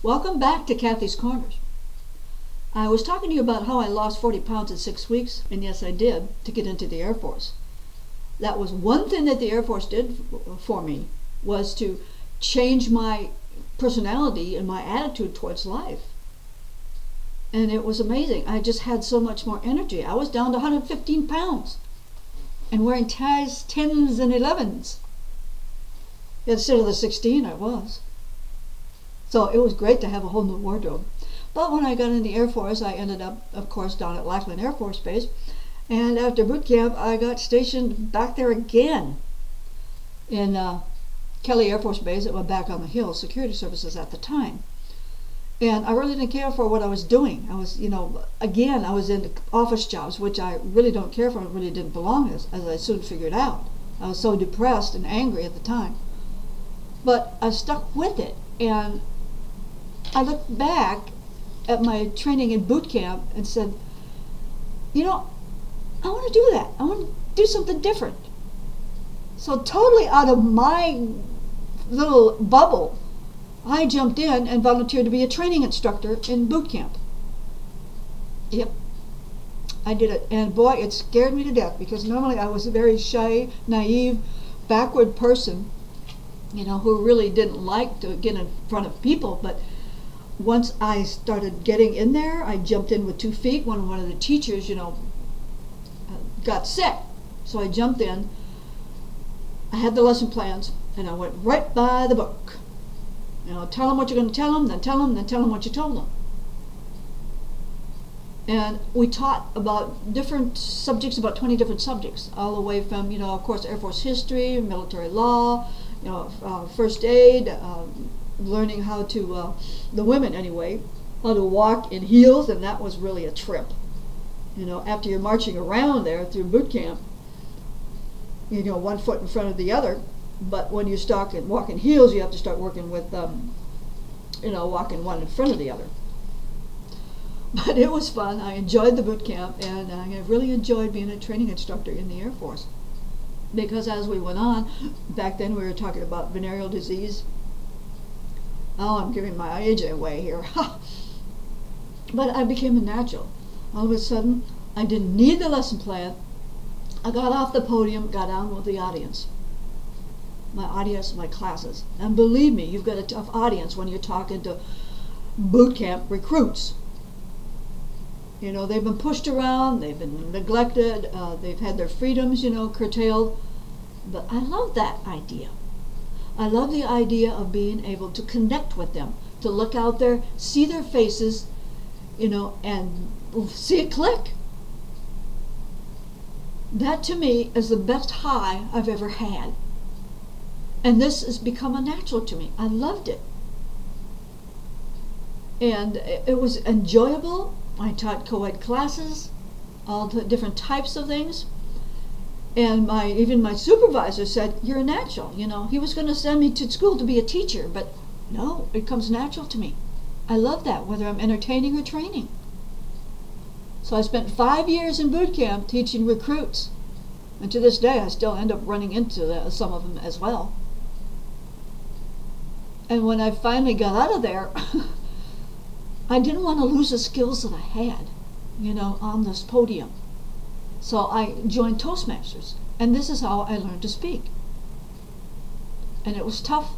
Welcome back to Kathy's Corners. I was talking to you about how I lost 40 pounds in 6 weeks, and yes, I did, to get into the Air Force. That was one thing that the Air Force did for me, was to change my personality and my attitude towards life. And it was amazing. I just had so much more energy. I was down to 115 pounds and wearing ties 10s and 11s instead of the 16 I was. So it was great to have a whole new wardrobe. But when I got in the Air Force, I ended up, of course, down at Lackland Air Force Base. And after boot camp, I got stationed back there again in Kelly Air Force Base. It was back on the hill, security services at the time. And I really didn't care for what I was doing. I was, again, I was in office jobs, which I really don't care for and really didn't belong as I soon figured out. I was so depressed and angry at the time. But I stuck with it. And I looked back at my training in boot camp and said, I want to do that. I want to do something different. So totally out of my little bubble, I jumped in and volunteered to be a training instructor in boot camp. Yep, I did it. And boy, it scared me to death, because normally I was a very shy, naive, backward person, who really didn't like to get in front of people. But once I started getting in there, I jumped in with 2 feet. One of the teachers, got sick. So I jumped in. I had the lesson plans, and I went right by the book. Tell them what you're going to tell them, then tell them what you told them. And we taught about different subjects, about 20 different subjects, all the way from, of course, Air Force history, military law, first aid, learning how to, the women anyway, how to walk in heels, and that was really a trip. After you're marching around there through boot camp, one foot in front of the other. But when you start and walk in heels, you have to start working with, walking one in front of the other. But it was fun. I enjoyed the boot camp, and I really enjoyed being a training instructor in the Air Force. Because as we went on, back then we were talking about venereal disease. Oh, I'm giving my age away here. But I became a natural. All of a sudden, I didn't need the lesson plan. I got off the podium, got on with the audience. My audience, my classes. And believe me, you've got a tough audience when you're talking to boot camp recruits. They've been pushed around, they've been neglected, they've had their freedoms, curtailed. But I love that idea. I love the idea of being able to connect with them, to look out there, see their faces, and see it click. That to me is the best high I've ever had. And this has become a natural to me. I loved it. And it was enjoyable. I taught co-ed classes, all the different types of things. And even my supervisor said, "You're a natural." He was going to send me to school to be a teacher, but no, it comes natural to me. I love that, whether I'm entertaining or training. So I spent 5 years in boot camp teaching recruits. And to this day, I still end up running into some of them as well. And when I finally got out of there, I didn't want to lose the skills that I had, on this podium. So I joined Toastmasters, and this is how I learned to speak. And it was tough,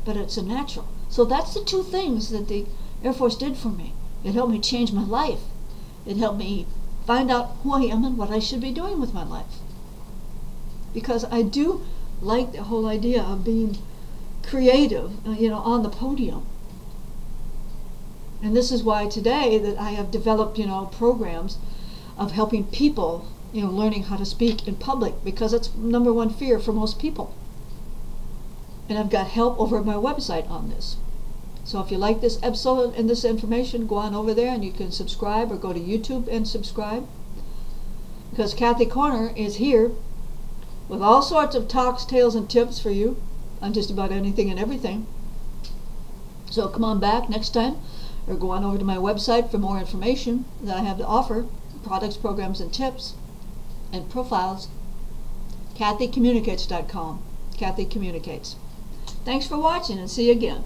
but it's a natural. So that's the 2 things that the Air Force did for me. It helped me change my life. It helped me find out who I am and what I should be doing with my life. Because I do like the whole idea of being creative, on the podium. And this is why today that I have developed, programs of helping people, learning how to speak in public, because it's #1 fear for most people. And I've got help over at my website on this. So if you like this episode and this information, go on over there and you can subscribe, or go to YouTube and subscribe. Because Kathy Corner is here with all sorts of talks, tales, and tips for you on just about anything and everything. So come on back next time, or go on over to my website for more information that I have to offer, products, programs, and tips, and profiles. KathyCommunicates.com. Kathy Communicates. Thanks for watching, and see you again.